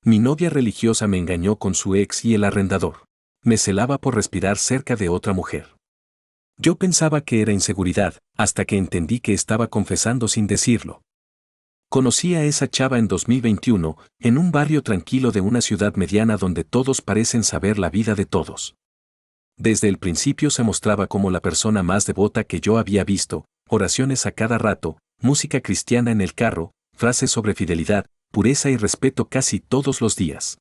Mi novia religiosa me engañó con su ex y el arrendador. Me celaba por respirar cerca de otra mujer. Yo pensaba que era inseguridad, hasta que entendí que estaba confesando sin decirlo. Conocí a esa chava en 2021, en un barrio tranquilo de una ciudad mediana donde todos parecen saber la vida de todos. Desde el principio se mostraba como la persona más devota que yo había visto, oraciones a cada rato, música cristiana en el carro, frases sobre fidelidad, pureza y respeto casi todos los días.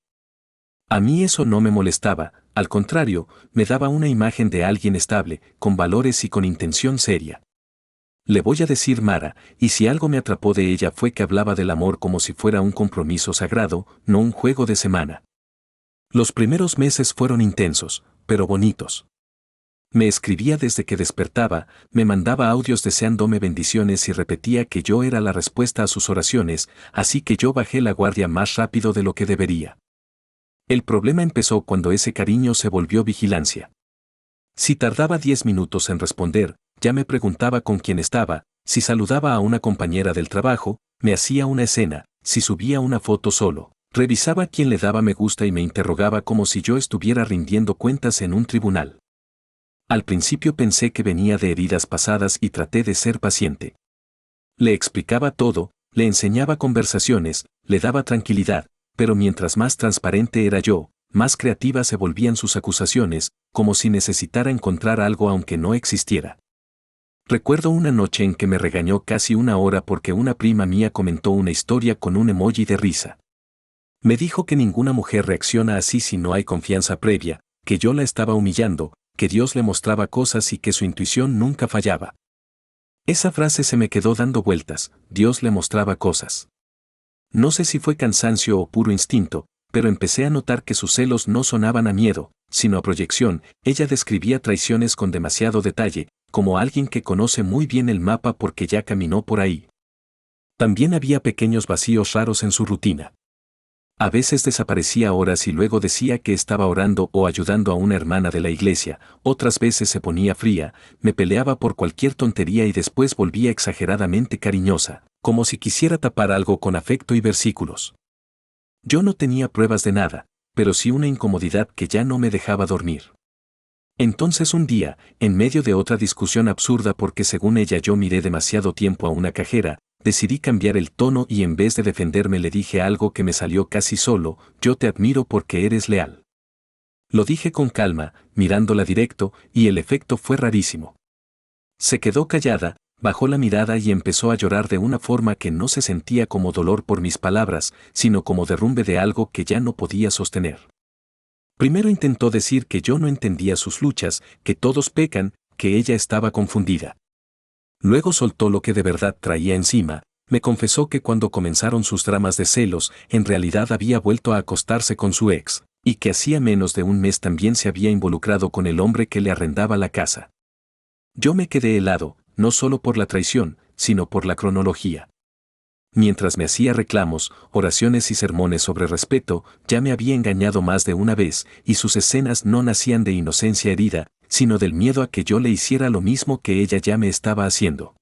A mí eso no me molestaba, al contrario, me daba una imagen de alguien estable, con valores y con intención seria. Le voy a decir Mara, y si algo me atrapó de ella fue que hablaba del amor como si fuera un compromiso sagrado, no un juego de semana. Los primeros meses fueron intensos, pero bonitos. Me escribía desde que despertaba, me mandaba audios deseándome bendiciones y repetía que yo era la respuesta a sus oraciones, así que yo bajé la guardia más rápido de lo que debería. El problema empezó cuando ese cariño se volvió vigilancia. Si tardaba 10 minutos en responder, ya me preguntaba con quién estaba, si saludaba a una compañera del trabajo, me hacía una escena, si subía una foto solo, revisaba quién le daba me gusta y me interrogaba como si yo estuviera rindiendo cuentas en un tribunal. Al principio pensé que venía de heridas pasadas y traté de ser paciente. Le explicaba todo, le enseñaba conversaciones, le daba tranquilidad, pero mientras más transparente era yo, más creativas se volvían sus acusaciones, como si necesitara encontrar algo aunque no existiera. Recuerdo una noche en que me regañó casi una hora porque una prima mía comentó una historia con un emoji de risa. Me dijo que ninguna mujer reacciona así si no hay confianza previa, que yo la estaba humillando, que Dios le mostraba cosas y que su intuición nunca fallaba. Esa frase se me quedó dando vueltas, Dios le mostraba cosas. No sé si fue cansancio o puro instinto, pero empecé a notar que sus celos no sonaban a miedo, sino a proyección. Ella describía traiciones con demasiado detalle, como alguien que conoce muy bien el mapa porque ya caminó por ahí. También había pequeños vacíos raros en su rutina. A veces desaparecía horas y luego decía que estaba orando o ayudando a una hermana de la iglesia, otras veces se ponía fría, me peleaba por cualquier tontería y después volvía exageradamente cariñosa, como si quisiera tapar algo con afecto y versículos. Yo no tenía pruebas de nada, pero sí una incomodidad que ya no me dejaba dormir. Entonces un día, en medio de otra discusión absurda porque según ella yo miré demasiado tiempo a una cajera, decidí cambiar el tono y en vez de defenderme le dije algo que me salió casi solo, yo te admiro porque eres leal. Lo dije con calma, mirándola directo, y el efecto fue rarísimo. Se quedó callada, bajó la mirada y empezó a llorar de una forma que no se sentía como dolor por mis palabras, sino como derrumbe de algo que ya no podía sostener. Primero intentó decir que yo no entendía sus luchas, que todos pecan, que ella estaba confundida. Luego soltó lo que de verdad traía encima, me confesó que cuando comenzaron sus dramas de celos, en realidad había vuelto a acostarse con su ex, y que hacía menos de un mes también se había involucrado con el hombre que le arrendaba la casa. Yo me quedé helado, no solo por la traición, sino por la cronología. Mientras me hacía reclamos, oraciones y sermones sobre respeto, ya me había engañado más de una vez, y sus escenas no nacían de inocencia herida, sino del miedo a que yo le hiciera lo mismo que ella ya me estaba haciendo.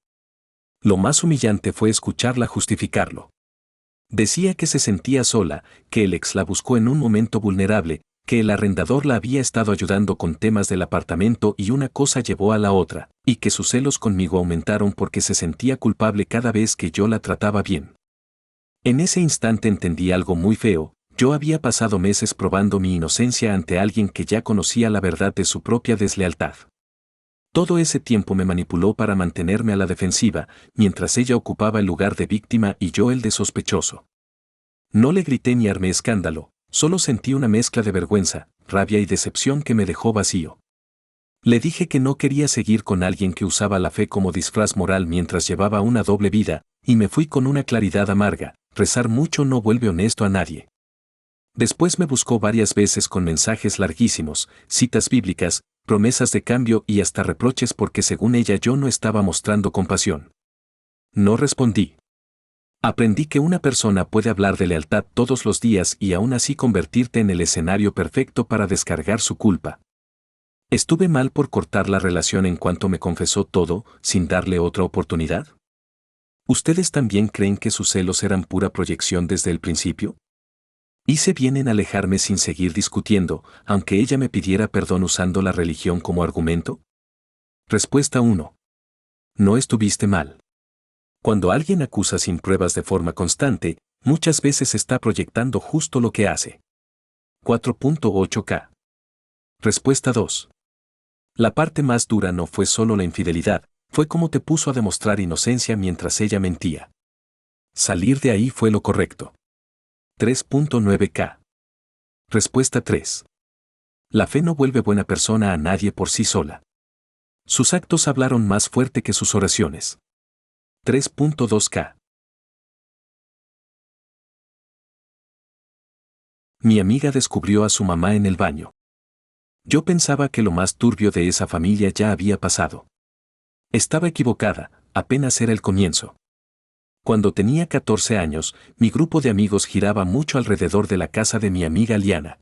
Lo más humillante fue escucharla justificarlo. Decía que se sentía sola, que el ex la buscó en un momento vulnerable, que el arrendador la había estado ayudando con temas del apartamento y una cosa llevó a la otra, y que sus celos conmigo aumentaron porque se sentía culpable cada vez que yo la trataba bien. En ese instante entendí algo muy feo. Yo había pasado meses probando mi inocencia ante alguien que ya conocía la verdad de su propia deslealtad. Todo ese tiempo me manipuló para mantenerme a la defensiva, mientras ella ocupaba el lugar de víctima y yo el de sospechoso. No le grité ni armé escándalo, solo sentí una mezcla de vergüenza, rabia y decepción que me dejó vacío. Le dije que no quería seguir con alguien que usaba la fe como disfraz moral mientras llevaba una doble vida, y me fui con una claridad amarga: rezar mucho no vuelve honesto a nadie. Después me buscó varias veces con mensajes larguísimos, citas bíblicas, promesas de cambio y hasta reproches porque según ella yo no estaba mostrando compasión. No respondí. Aprendí que una persona puede hablar de lealtad todos los días y aún así convertirte en el escenario perfecto para descargar su culpa. ¿Estuve mal por cortar la relación en cuanto me confesó todo, sin darle otra oportunidad? ¿Ustedes también creen que sus celos eran pura proyección desde el principio? Hice bien en alejarme sin seguir discutiendo, aunque ella me pidiera perdón usando la religión como argumento. Respuesta 1. No estuviste mal. Cuando alguien acusa sin pruebas de forma constante, muchas veces está proyectando justo lo que hace. 4.8K. Respuesta 2. La parte más dura no fue solo la infidelidad, fue como te puso a demostrar inocencia mientras ella mentía. Salir de ahí fue lo correcto. 3.9K. Respuesta 3. La fe no vuelve buena persona a nadie por sí sola. Sus actos hablaron más fuerte que sus oraciones. 3.2K. Mi amiga descubrió a su mamá en el baño. Yo pensaba que lo más turbio de esa familia ya había pasado. Estaba equivocada, apenas era el comienzo. Cuando tenía 14 años, mi grupo de amigos giraba mucho alrededor de la casa de mi amiga Liana.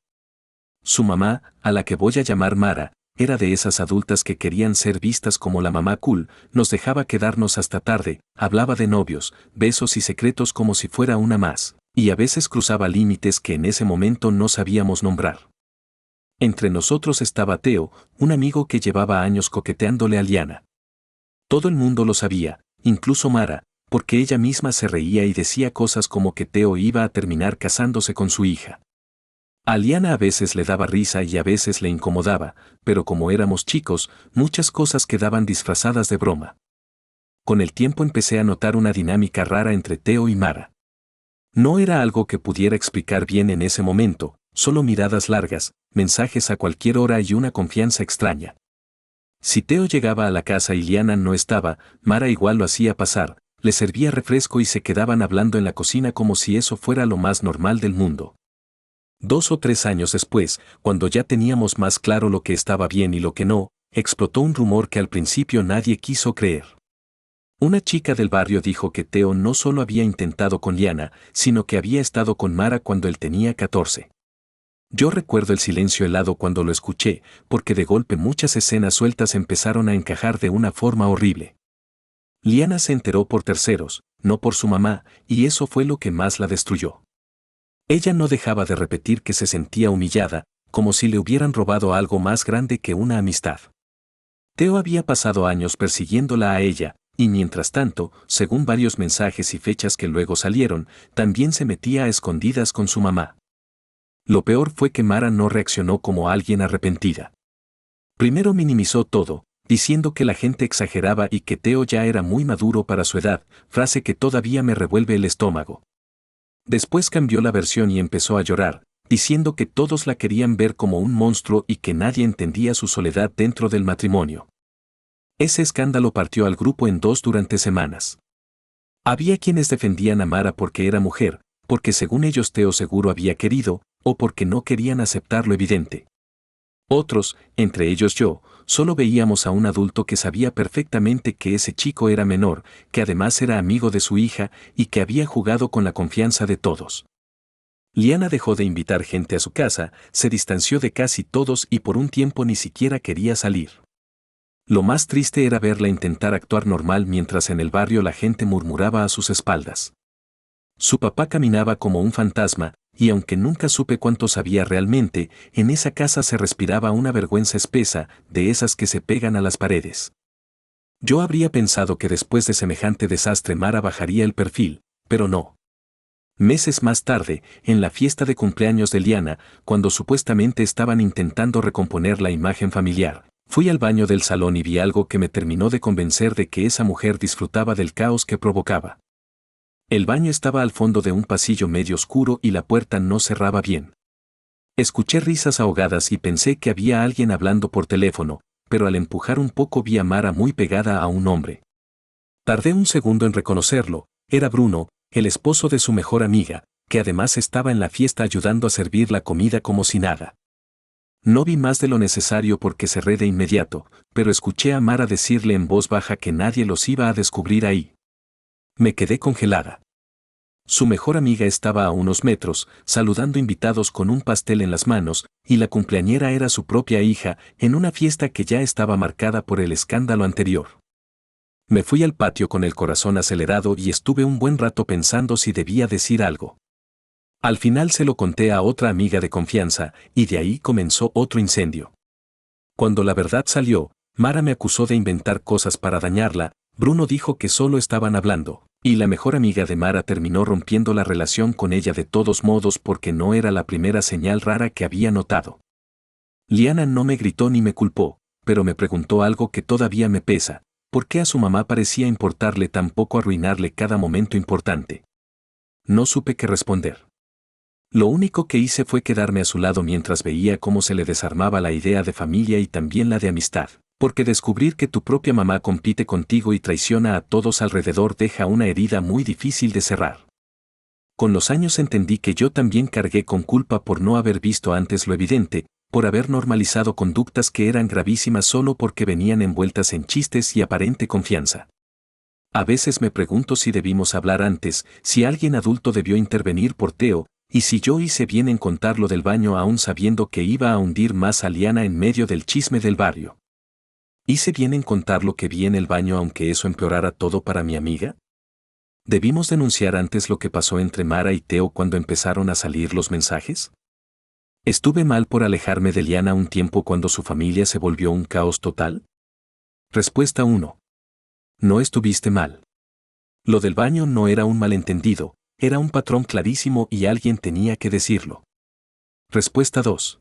Su mamá, a la que voy a llamar Mara, era de esas adultas que querían ser vistas como la mamá cool, nos dejaba quedarnos hasta tarde, hablaba de novios, besos y secretos como si fuera una más, y a veces cruzaba límites que en ese momento no sabíamos nombrar. Entre nosotros estaba Teo, un amigo que llevaba años coqueteándole a Liana. Todo el mundo lo sabía, incluso Mara, porque ella misma se reía y decía cosas como que Teo iba a terminar casándose con su hija. A Liana a veces le daba risa y a veces le incomodaba, pero como éramos chicos, muchas cosas quedaban disfrazadas de broma. Con el tiempo empecé a notar una dinámica rara entre Teo y Mara. No era algo que pudiera explicar bien en ese momento, solo miradas largas, mensajes a cualquier hora y una confianza extraña. Si Teo llegaba a la casa y Liana no estaba, Mara igual lo hacía pasar, le servía refresco y se quedaban hablando en la cocina como si eso fuera lo más normal del mundo. 2 o 3 años después, cuando ya teníamos más claro lo que estaba bien y lo que no, explotó un rumor que al principio nadie quiso creer. Una chica del barrio dijo que Teo no solo había intentado con Liana, sino que había estado con Mara cuando él tenía 14. Yo recuerdo el silencio helado cuando lo escuché, porque de golpe muchas escenas sueltas empezaron a encajar de una forma horrible. Liana se enteró por terceros, no por su mamá, y eso fue lo que más la destruyó. Ella no dejaba de repetir que se sentía humillada, como si le hubieran robado algo más grande que una amistad. Teo había pasado años persiguiéndola a ella, y mientras tanto, según varios mensajes y fechas que luego salieron, también se metía a escondidas con su mamá. Lo peor fue que Mara no reaccionó como alguien arrepentida. Primero minimizó todo, diciendo que la gente exageraba y que Teo ya era muy maduro para su edad, frase que todavía me revuelve el estómago. Después cambió la versión y empezó a llorar, diciendo que todos la querían ver como un monstruo y que nadie entendía su soledad dentro del matrimonio. Ese escándalo partió al grupo en dos durante semanas. Había quienes defendían a Mara porque era mujer, porque según ellos Teo seguro había querido, o porque no querían aceptar lo evidente. Otros, entre ellos yo, solo veíamos a un adulto que sabía perfectamente que ese chico era menor, que además era amigo de su hija y que había jugado con la confianza de todos. Liana dejó de invitar gente a su casa, se distanció de casi todos y por un tiempo ni siquiera quería salir. Lo más triste era verla intentar actuar normal mientras en el barrio la gente murmuraba a sus espaldas. Su papá caminaba como un fantasma, y aunque nunca supe cuánto sabía realmente, en esa casa se respiraba una vergüenza espesa, de esas que se pegan a las paredes. Yo habría pensado que después de semejante desastre Mara bajaría el perfil, pero no. Meses más tarde, en la fiesta de cumpleaños de Liana, cuando supuestamente estaban intentando recomponer la imagen familiar, fui al baño del salón y vi algo que me terminó de convencer de que esa mujer disfrutaba del caos que provocaba. El baño estaba al fondo de un pasillo medio oscuro y la puerta no cerraba bien. Escuché risas ahogadas y pensé que había alguien hablando por teléfono, pero al empujar un poco vi a Mara muy pegada a un hombre. Tardé un segundo en reconocerlo, era Bruno, el esposo de su mejor amiga, que además estaba en la fiesta ayudando a servir la comida como si nada. No vi más de lo necesario porque cerré de inmediato, pero escuché a Mara decirle en voz baja que nadie los iba a descubrir ahí. Me quedé congelada. Su mejor amiga estaba a unos metros, saludando invitados con un pastel en las manos, y la cumpleañera era su propia hija, en una fiesta que ya estaba marcada por el escándalo anterior. Me fui al patio con el corazón acelerado y estuve un buen rato pensando si debía decir algo. Al final se lo conté a otra amiga de confianza, y de ahí comenzó otro incendio. Cuando la verdad salió, Mara me acusó de inventar cosas para dañarla, Bruno dijo que solo estaban hablando, y la mejor amiga de Mara terminó rompiendo la relación con ella de todos modos porque no era la primera señal rara que había notado. Liana no me gritó ni me culpó, pero me preguntó algo que todavía me pesa: ¿por qué a su mamá parecía importarle tan poco arruinarle cada momento importante? No supe qué responder. Lo único que hice fue quedarme a su lado mientras veía cómo se le desarmaba la idea de familia y también la de amistad, porque descubrir que tu propia mamá compite contigo y traiciona a todos alrededor deja una herida muy difícil de cerrar. Con los años entendí que yo también cargué con culpa por no haber visto antes lo evidente, por haber normalizado conductas que eran gravísimas solo porque venían envueltas en chistes y aparente confianza. A veces me pregunto si debimos hablar antes, si alguien adulto debió intervenir por Teo, y si yo hice bien en contar lo del baño aún sabiendo que iba a hundir más a Liana en medio del chisme del barrio. ¿Hice bien en contar lo que vi en el baño aunque eso empeorara todo para mi amiga? ¿Debimos denunciar antes lo que pasó entre Mara y Teo cuando empezaron a salir los mensajes? ¿Estuve mal por alejarme de Liana un tiempo cuando su familia se volvió un caos total? Respuesta 1. No estuviste mal. Lo del baño no era un malentendido, era un patrón clarísimo y alguien tenía que decirlo. Respuesta 2.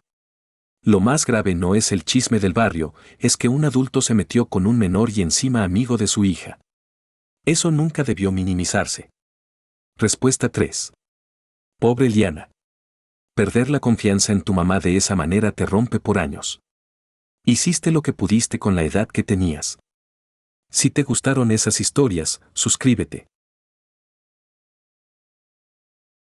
Lo más grave no es el chisme del barrio, es que un adulto se metió con un menor y encima amigo de su hija. Eso nunca debió minimizarse. Respuesta 3. Pobre Liana. Perder la confianza en tu mamá de esa manera te rompe por años. Hiciste lo que pudiste con la edad que tenías. Si te gustaron esas historias, suscríbete.